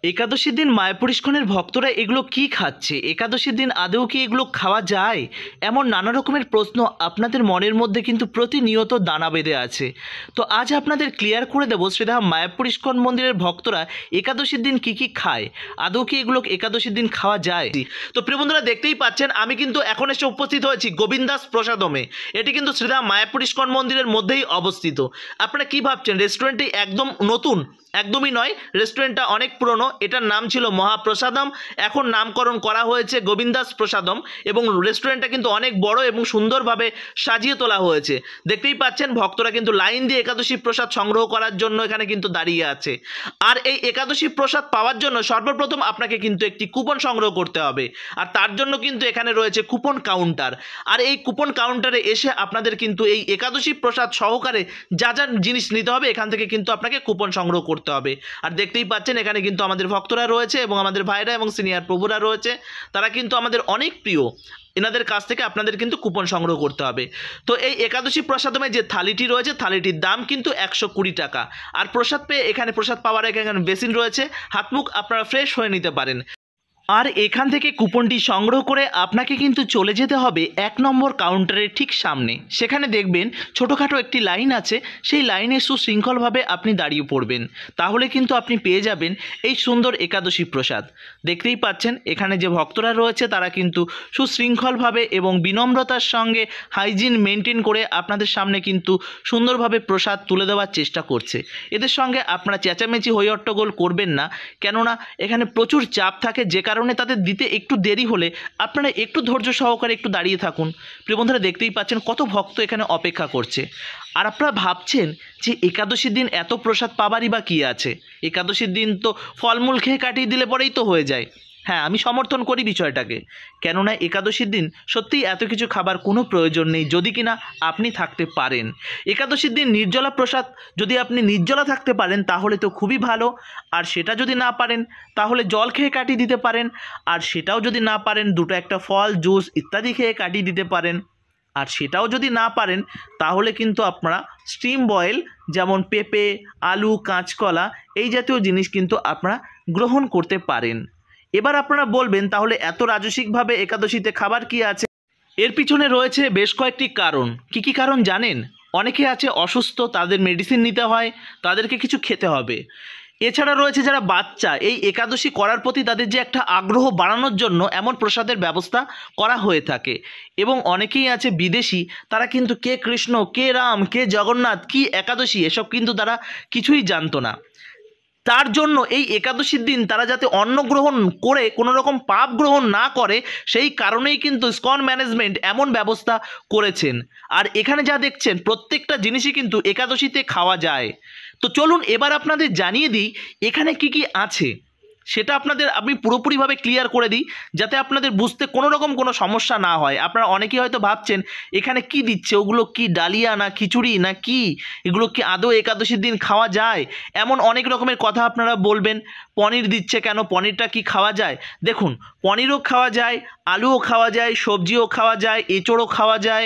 একাদশীর দিন মায়াপুর ইস্কনের ভক্তরা এগুলো কি খাচ্ছে? একাদশীর দিন আদৌ কি এগুলো খাওয়া যায়? এমন নানা রকমের প্রশ্ন আপনাদের মনের মধ্যে কিন্তু প্রতিনিয়ত দানা বেঁধে আছে। তো আজ আপনাদের ক্লিয়ার করে দেবো শ্রীধাম মায়াপুর ইস্কন মন্দিরের ভক্তরা একাদশীর দিন কি কি খায়, আদৌ কি এগুলো একাদশীর দিন খাওয়া যায়? তো প্রিয় বন্ধুরা, দেখতেই পাচ্ছেন আমি কিন্তু এখন এসে উপস্থিত হয়েছি গোবিন্দাস প্রসাদমে। এটি কিন্তু শ্রীধাম মায়াপুর ইস্কন মন্দিরের মধ্যেই অবস্থিত। আপনারা কি ভাবছেন রেস্টুরেন্টটি একদম নতুন? একদমই নয়, রেস্টুরেন্টটা অনেক পুরনো। এটার নাম ছিল মহাপ্রসাদম, এখন নামকরণ করা হয়েছে গোবিন্দাস প্রসাদম। এবং রেস্টুরেন্টটা কিন্তু অনেক বড় এবং সুন্দরভাবে সাজিয়ে তোলা হয়েছে। দেখতেই পাচ্ছেন ভক্তরা কিন্তু লাইন দিয়ে একাদশী প্রসাদ সংগ্রহ করার জন্য এখানে কিন্তু দাঁড়িয়ে আছে। আর এই একাদশী প্রসাদ পাওয়ার জন্য সর্বপ্রথম আপনাকে কিন্তু একটি কুপন সংগ্রহ করতে হবে। আর তার জন্য কিন্তু এখানে রয়েছে কুপন কাউন্টার। আর এই কুপন কাউন্টারে এসে আপনাদের কিন্তু এই একাদশী প্রসাদ সহকারে যা যা জিনিস নিতে হবে এখান থেকে কিন্তু আপনাকে কুপন সংগ্রহ করতে হবে। আর দেখতেই পাচ্ছেন এখানে কিন্তু আমাদের ভক্তরা রয়েছে এবং আমাদের ভাইরা এবং সিনিয়র প্রভুরা রয়েছে। তারা কিন্তু আমাদের অনেক প্রিয়। এনাদের কাছ থেকে আপনাদের কিন্তু কুপন সংগ্রহ করতে হবে। তো এই একাদশী প্রসাদমে যে থালিটি রয়েছে, থালিটির দাম কিন্তু 120 টাকা। আর প্রসাদ পেয়ে এখানে প্রসাদ পাওয়ার এখানে বেসিন রয়েছে, হাত মুখ আপনারা ফ্রেশ হয়ে নিতে পারেন। আর এখান থেকে কুপনটি সংগ্রহ করে আপনাকে কিন্তু চলে যেতে হবে 1 নম্বর কাউন্টারের ঠিক সামনে। সেখানে দেখবেন ছোটোখাটো একটি লাইন আছে, সেই লাইনে সুশৃঙ্খলভাবে আপনি দাঁড়িয়ে পড়বেন। তাহলে কিন্তু আপনি পেয়ে যাবেন এই সুন্দর একাদশী প্রসাদ। দেখতেই পাচ্ছেন এখানে যে ভক্তরা রয়েছে তারা কিন্তু সুশৃঙ্খলভাবে এবং বিনম্রতার সঙ্গে হাইজিন মেনটেন করে আপনাদের সামনে কিন্তু সুন্দরভাবে প্রসাদ তুলে দেওয়ার চেষ্টা করছে। এদের সঙ্গে আপনারা চেঁচামেচি হই হট্টগোল করবেন না, কেননা এখানে প্রচুর চাপ থাকে, যে কারণে তাদের দিতে একটু দেরি হলে আপনারা একটু ধৈর্য সহকারে একটু দাঁড়িয়ে থাকুন। প্রিয় বন্ধুরা, দেখতেই পাচ্ছেন কত ভক্ত এখানে অপেক্ষা করছে। আর আপনারা ভাবছেন যে একাদশীর দিন এত প্রসাদ পাবারই বা কী আছে? একাদশীর দিন তো ফলমূল খেয়ে কাটিয়ে দিলে পরেই তো হয়ে যায়। হ্যাঁ, আমি সমর্থন করি বিষয়টাকে, কেননা একাদশীর দিন সত্যিই এত কিছু খাবার কোনো প্রয়োজন নেই যদি কিনা আপনি থাকতে পারেন। একাদশীর দিন নির্জলা প্রসাদ, যদি আপনি নির্জলা থাকতে পারেন তাহলে তো খুবই ভালো। আর সেটা যদি না পারেন তাহলে জল খেয়ে কাটিয়ে দিতে পারেন। আর সেটাও যদি না পারেন দুটো একটা ফল জুস ইত্যাদি খেয়ে কাটিয়ে দিতে পারেন। আর সেটাও যদি না পারেন তাহলে কিন্তু আপনারা স্টিম বয়েল যেমন পেঁপে, আলু, কাঁচকলা এই জাতীয় জিনিস কিন্তু আপনারা গ্রহণ করতে পারেন। এবার আপনারা বলবেন তাহলে এত রাজসিকভাবে একাদশীতে খাবার কি আছে? এর পিছনে রয়েছে বেশ কয়েকটি কারণ। কি কি কারণ জানেন? অনেকে আছে অসুস্থ, তাদের মেডিসিন নিতে হয়, তাদেরকে কিছু খেতে হবে। এছাড়া রয়েছে যারা বাচ্চা, এই একাদশী করার প্রতি তাদের যে একটা আগ্রহ বাড়ানোর জন্য এমন প্রসাদের ব্যবস্থা করা হয়ে থাকে। এবং অনেকেই আছে বিদেশি, তারা কিন্তু কে কৃষ্ণ, কে রাম, কে জগন্নাথ, কি একাদশী এসব কিন্তু তারা কিছুই জানতো না। তার জন্য এই একাদশীর দিন তারা যাতে অন্ন গ্রহণ করে কোনো রকম পাপ গ্রহণ না করে, সেই কারণেই কিন্তু ইসকন ম্যানেজমেন্ট এমন ব্যবস্থা করেছেন। আর এখানে যা দেখছেন প্রত্যেকটা জিনিসই কিন্তু একাদশীতে খাওয়া যায়। তো চলুন এবার আপনাদের জানিয়ে দিই এখানে কি কি আছে, সেটা আপনাদের আমি পুরোপুরিভাবে ক্লিয়ার করে দিই যাতে আপনাদের বুঝতে কোনো রকম কোনো সমস্যা না হয়। আপনারা অনেকেই হয়তো ভাবছেন এখানে কি দিচ্ছে, ওগুলো কি ডালিয়া না খিচুড়ি না কি, এগুলো কি আদৌ একাদশীর দিন খাওয়া যায়? এমন অনেক রকমের কথা আপনারা বলবেন। পনির দিচ্ছে কেন, পনিরটা কি খাওয়া যায়? দেখুন, পনিরও খাওয়া যায়, আলুও খাওয়া যায়, সবজিও খাওয়া যায়, এঁচোড়ও খাওয়া যায়,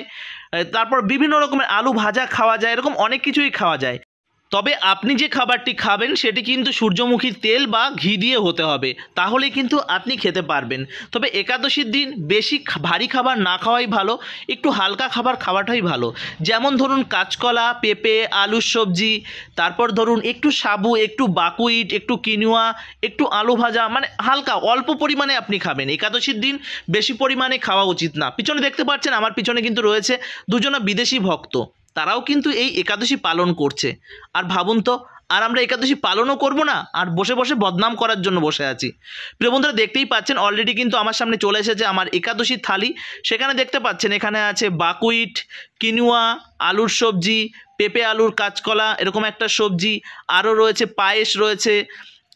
তারপর বিভিন্ন রকমের আলু ভাজা খাওয়া যায়, এরকম অনেক কিছুই খাওয়া যায়। তবে আপনি যে খাবারটি খাবেন সেটি কিন্তু সূর্যমুখীর তেল বা ঘি দিয়ে হতে হবে, তাহলে কিন্তু আপনি খেতে পারবেন। তবে একাদশীর দিন বেশি ভারী খাবার না খাওয়াই ভালো, একটু হালকা খাবার খাওয়াটাই ভালো। যেমন ধরুন কাঁচকলা, পেঁপে, আলুর সবজি, তারপর ধরুন একটু সাবু, একটু বাকুইট, একটু কিনুয়া, একটু আলু ভাজা, মানে হালকা অল্প পরিমাণে আপনি খাবেন। একাদশীর দিন বেশি পরিমাণে খাওয়া উচিত না। পিছনে দেখতে পাচ্ছেন আমার পিছনে কিন্তু রয়েছে দুজনা বিদেশি ভক্ত, তারাও কিন্তু এই একাদশী পালন করছে। আর ভাবুন তো, আর আমরা একাদশী পালনও করব না, আর বসে বসে বদনাম করার জন্য বসে আছি। প্রিয় বন্ধুরা, দেখতেই পাচ্ছেন অলরেডি কিন্তু আমার সামনে চলে এসেছে আমার একাদশীর থালি। সেখানে দেখতে পাচ্ছেন এখানে আছে বাকুইট, কিনুয়া, আলুর সবজি, পেঁপে আলুর কাঁচকলা এরকম একটা সবজি, আরও রয়েছে পায়েস রয়েছে,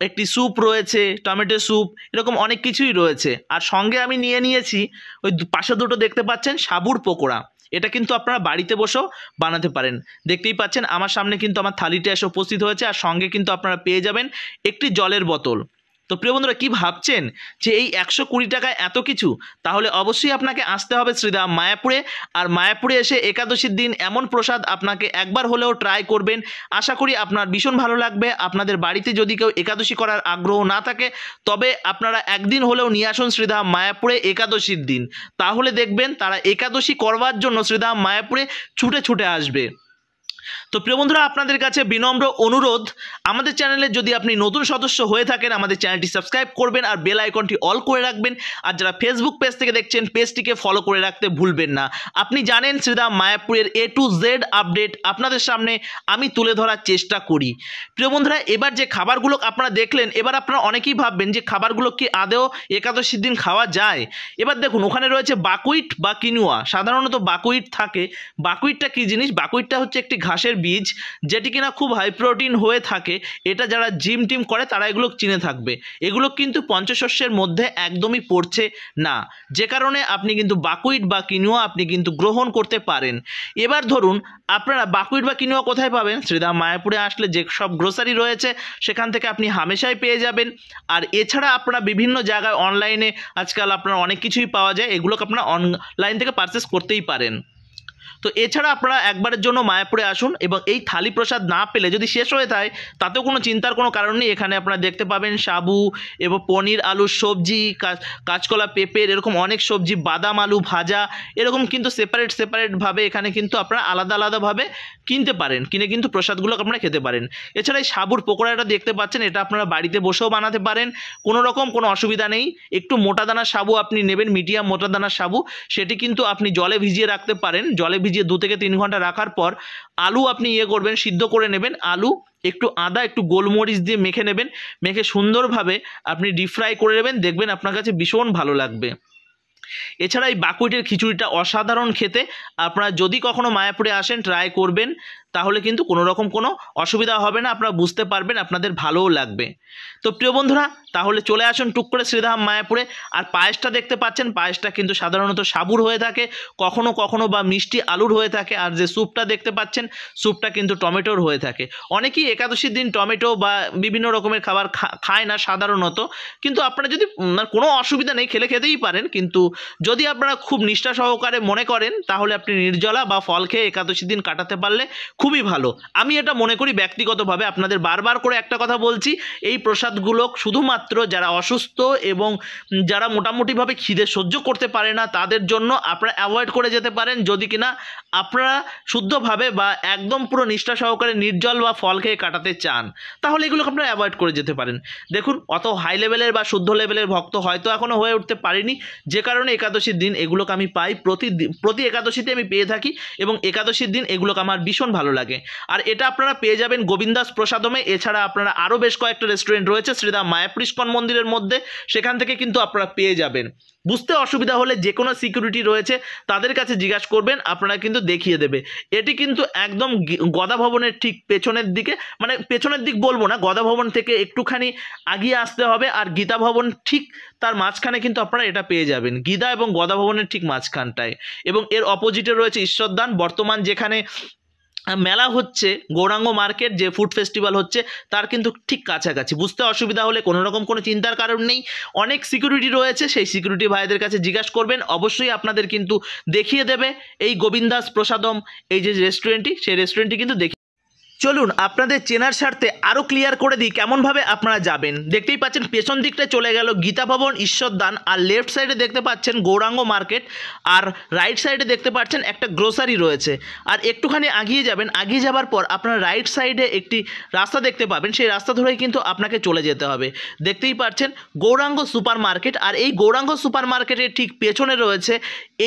একটি স্যুপ রয়েছে, টমেটো স্যুপ, এরকম অনেক কিছুই রয়েছে। আর সঙ্গে আমি নিয়ে নিয়েছি ওই পাশে দুটো দেখতে পাচ্ছেন সাবুর পকোড়া। এটা কিন্তু আপনারা বাড়িতে বসেও বানাতে পারেন। দেখতেই পাচ্ছেন আমার সামনে কিন্তু আমার থালিটা এসে উপস্থিত হয়েছে, আর সঙ্গে কিন্তু আপনারা পেয়ে যাবেন একটি জলের বোতল। তো প্রিয় বন্ধুরা, কি ভাবছেন যে এই 120 টাকায় এত কিছু? তাহলে অবশ্যই আপনাকে আসতে হবে শ্রীধাম মায়াপুরে। আর মায়াপুরে এসে একাদশীর দিন এমন প্রসাদ আপনাকে একবার হলেও ট্রাই করবেন। আশা করি আপনার ভীষণ ভালো লাগবে। আপনাদের বাড়িতে যদি কেউ একাদশী করার আগ্রহ না থাকে, তবে আপনারা একদিন হলেও নিয়ে আসুন শ্রীধাম মায়াপুরে একাদশীর দিন। তাহলে দেখবেন তারা একাদশী করবার জন্য শ্রীধাম মায়াপুরে ছুটে ছুটে আসবে। তো প্রিয় বন্ধুরা, আপনাদের কাছে বিনম্র অনুরোধ, আমাদের চ্যানেলে যদি আপনি নতুন সদস্য হয়ে থাকেন, আমাদের চ্যানেলটি সাবস্ক্রাইব করবেন আর বেল আইকনটি অল করে রাখবেন। আর যারা ফেসবুক পেজ থেকে দেখছেন, পেজটিকে ফলো করে রাখতে ভুলবেন না। আপনি জানেন শ্রীধাম মায়াপুরের A to Z আপডেট আপনাদের সামনে আমি তুলে ধরার চেষ্টা করি। প্রিয় বন্ধুরা, এবার যে খাবারগুলো আপনারা দেখলেন, এবার আপনারা অনেকেই ভাববেন যে খাবারগুলো কি আদৌ একাদশীর দিন খাওয়া যায়। এবার দেখুন, ওখানে রয়েছে বাকুইট বা কিনুয়া। সাধারণত বাকুইট থাকে। বাকুইটটা কি জিনিস? বাকুইটটা হচ্ছে একটি ঘাসের বীজ, যেটি কিনা খুব হাই প্রোটিন হয়ে থাকে। এটা যারা জিম টিম করে তারা এগুলো চিনে থাকবে। এগুলো কিন্তু পঞ্চশস্যের মধ্যে একদমই পড়ছে না, যে কারণে আপনি কিন্তু বাকুইট বা কিনুয়া আপনি কিন্তু গ্রহণ করতে পারেন। এবার ধরুন, আপনারা বাকুইট বা কিনুয়া কোথায় পাবেন? শ্রীধাম মায়াপুরে আসলে যে সব গ্রোসারি রয়েছে সেখান থেকে আপনি হামেশাই পেয়ে যাবেন। আর এছাড়া আপনারা বিভিন্ন জায়গায় অনলাইনে আজকাল আপনারা অনেক কিছুই পাওয়া যায়, এগুলোকে আপনারা অনলাইন থেকে পারচেস করতেই পারেন। তো এছাড়া আপনারা একবারের জন্য মায়াপুরে আসুন, এবং এই থালি প্রসাদ না পেলে যদি শেষ হয়ে যায়, তাতেও কোনো চিন্তার কোনো কারণ নেই। এখানে আপনারা দেখতে পাবেন সাবু এবং পনির আলুর সবজি, কাঁচকলা পেঁপের এরকম অনেক সবজি, বাদাম আলু ভাজা, এরকম কিন্তু সেপারেটভাবে এখানে কিন্তু আপনারা আলাদা আলাদাভাবে কিনতে পারেন। কিনে কিন্তু প্রসাদগুলো আপনারা খেতে পারেন। এছাড়া এই সাবুর পকোড়াটা দেখতে পাচ্ছেন, এটা আপনারা বাড়িতে বসেও বানাতে পারেন, কোনো রকম কোনো অসুবিধা নেই। একটু মোটা দানার সাবু আপনি নেবেন, মিডিয়াম মোটা দানার সাবু, সেটি কিন্তু আপনি জলে ভিজিয়ে রাখতে পারেন। জলে ভিজিয়ে 2 থেকে 3 ঘন্টা রাখার পর আলু আপনি করবেন, সিদ্ধ করে নেবেন। আলু, একটু আদা, একটু গোলমরিচ দিয়ে মেখে নেবেন। মেখে সুন্দরভাবে আপনি ডিপ ফ্রাই করে নেবেন, দেখবেন আপনার কাছে ভীষণ ভালো লাগবে। এছাড়া এই বাকুইটের খিচুড়িটা অসাধারণ খেতে। আপনারা যদি কখনো মায়াপুরে আসেন, ট্রাই করবেন, তাহলে কিন্তু কোনো রকম কোনো অসুবিধা হবে না। আপনারা বুঝতে পারবেন, আপনাদের ভালোও লাগবে। তো প্রিয় বন্ধুরা, তাহলে চলে আসুন টুক করে শ্রীধাম মায়াপুরে। আর পায়েসটা দেখতে পাচ্ছেন, পায়েসটা কিন্তু সাধারণত সাবুর হয়ে থাকে, কখনো কখনো বা মিষ্টি আলুর হয়ে থাকে। আর যে স্যুপটা দেখতে পাচ্ছেন, স্যুপটা কিন্তু টমেটোর হয়ে থাকে। অনেকেই একাদশীর দিন টমেটো বা বিভিন্ন রকমের খাবার খায় না সাধারণত, কিন্তু আপনারা যদি কোনো অসুবিধা নেই, খেতেই পারেন। কিন্তু যদি আপনারা খুব নিষ্ঠা সহকারে মনে করেন, তাহলে আপনি নির্জলা বা ফল খেয়ে একাদশীর দিন কাটাতে পারলে খুবই ভালো। আমি এটা মনে করি ব্যক্তিগতভাবে। আপনাদের বারবার করে একটা কথা বলছি, এই প্রসাদগুলো শুধুমাত্র যারা অসুস্থ এবং যারা মোটামুটিভাবে খিদে সহ্য করতে পারে না, তাদের জন্য আপনারা অ্যাভয়েড করে যেতে পারেন। যদি কিনা আপনারা শুদ্ধভাবে বা একদম পুরো নিষ্ঠা সহকারে নির্জল বা ফল খেয়ে কাটাতে চান, তাহলে এগুলোকে আপনারা অ্যাভয়েড করে যেতে পারেন। দেখুন, অত হাই লেভেলের বা শুদ্ধ লেভেলের ভক্ত হয়তো এখনও হয়ে উঠতে পারিনি, যে কারণে একাদশীর দিন এগুলোকে আমি পাই, প্রতি একাদশীতে আমি পেয়ে থাকি, এবং একাদশীর দিন এগুলোকে আমার ভীষণ ভালো লাগে। আর এটা আপনারা পেয়ে যাবেন গোবিন্দাস প্রসাদমে। এছাড়া আপনারা আরও বেশ কয়েকটা রেস্টুরেন্ট রয়েছে শ্রীধাম মায়াপুর ইস্কন মন্দিরের মধ্যে, সেখান থেকে কিন্তু আপনারা পেয়ে যাবেন। বুঝতে অসুবিধা হলে যে কোনো সিকিউরিটি রয়েছে তাদের কাছে জিজ্ঞাসা করবেন, আপনারা কিন্তু দেখিয়ে দেবে। এটি কিন্তু একদম গদা ভবনের ঠিক পেছনের দিকে, মানে পেছনের দিক বলবো না, গদা ভবন থেকে একটুখানি আগিয়ে আসতে হবে। আর গীতা ভবন ঠিক তার মাঝখানে কিন্তু আপনারা এটা পেয়ে যাবেন, গীতা এবং গদা ভবনের ঠিক মাঝখানটায়। এবং এর অপোজিটে রয়েছে ঈশ্বরদান। বর্তমান যেখানে মেলা হচ্ছে, গৌরাঙ্গ মার্কেট যে ফুড ফেস্টিভ্যাল হচ্ছে, তার কিন্তু ঠিক কাছাকাছি। বুঝতে অসুবিধা হলে কোনো রকম কোনো চিন্তার কারণ নেই, অনেক সিকিউরিটি রয়েছে, সেই সিকিউরিটি ভাইদের কাছে জিজ্ঞাসা করবেন, অবশ্যই আপনাদের কিন্তু দেখিয়ে দেবে এই গোবিন্দাস প্রসাদম, এই যে রেস্টুরেন্টটি, সেই রেস্টুরেন্টটি কিন্তু দেখিয়ে। চলুন আপনাদের চেনার স্বার্থে আরও ক্লিয়ার করে দিই কেমনভাবে আপনারা যাবেন। দেখতেই পাচ্ছেন পেছন দিকটায় চলে গেল গীতা ভবন, ঈশ্বরদান, আর লেফট সাইডে দেখতে পাচ্ছেন গৌরাঙ্গ মার্কেট, আর রাইট সাইডে দেখতে পাচ্ছেন একটা গ্রোসারি রয়েছে। আর একটুখানি আগিয়ে যাবেন, আগিয়ে যাবার পর আপনারা রাইট সাইডে একটি রাস্তা দেখতে পাবেন, সেই রাস্তা ধরেই কিন্তু আপনাকে চলে যেতে হবে। দেখতেই পাচ্ছেন গৌরাঙ্গ সুপার মার্কেট, আর এই গৌরাঙ্গ সুপার মার্কেটের ঠিক পেছনে রয়েছে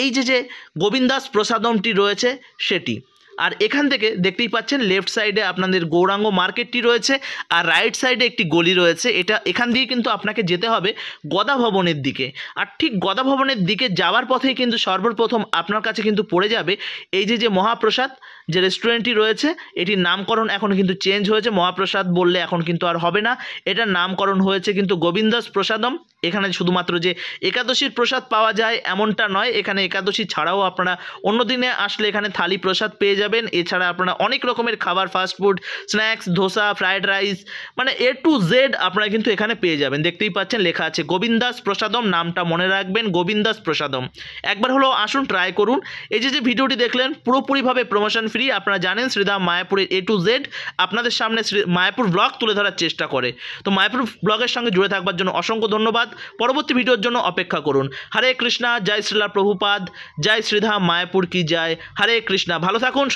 এই যে গোবিন্দাস প্রসাদমটি রয়েছে সেটি। আর এখান থেকে দেখতেই পাচ্ছেন লেফট সাইডে আপনাদের গৌরাঙ্গ মার্কেটটি রয়েছে, আর রাইট সাইডে একটি গলি রয়েছে। এখান দিয়ে কিন্তু আপনাকে যেতে হবে গদা ভবনের দিকে। আর ঠিক গদা ভবনের দিকে যাওয়ার পথেই কিন্তু সর্বপ্রথম আপনার কাছে কিন্তু পড়ে যাবে এই যে মহাপ্রসাদ যে রেস্টুরেন্টটি রয়েছে, এটির নামকরণ এখন কিন্তু চেঞ্জ হয়েছে। মহাপ্রসাদ বললে এখন কিন্তু আর হবে না, এটার নামকরণ হয়েছে কিন্তু গোবিন্দাস প্রসাদম। এখানে শুধুমাত্র যে একাদশীর প্রসাদ পাওয়া যায় এমনটা নয়, এখানে একাদশী ছাড়াও আপনারা অন্য দিনে আসলে এখানে থালি প্রসাদ পেয়ে যাবেন। যাবেন। এছাড়া আপনারা অনেক রকমের খাবার, fast food, snacks, dosa, fried rice, মানে A to Z আপনারা কিন্তু এখানে পেয়ে যাবেন। দেখতেই পাচ্ছেন লেখা আছে গোবিন্দাস প্রসাদম, নামটা মনে রাখবেন, গোবিন্দাস প্রসাদম। একবার হলো আসুন, ট্রাই করুন। এই যে ভিডিওটি দেখলেন পুরোপুরিভাবে প্রমোশন ফ্রি। আপনারা জানেন শ্রীধাম মায়াপুরের A to Z আপনাদের সামনে মায়াপুর ব্লগ তুলে ধরার চেষ্টা করে। তো মায়াপুর ব্লগের সঙ্গে জুড়ে থাকবার জন্য অসংখ্য ধন্যবাদ। পরবর্তী ভিডিওর জন্য অপেক্ষা করুন। হরে কৃষ্ণা, জয় শ্রীলা প্রভুপাদ, জয় শ্রীধাম মায়াপুর কি জয়। হরে কৃষ্ণা, ভালো থাকুন।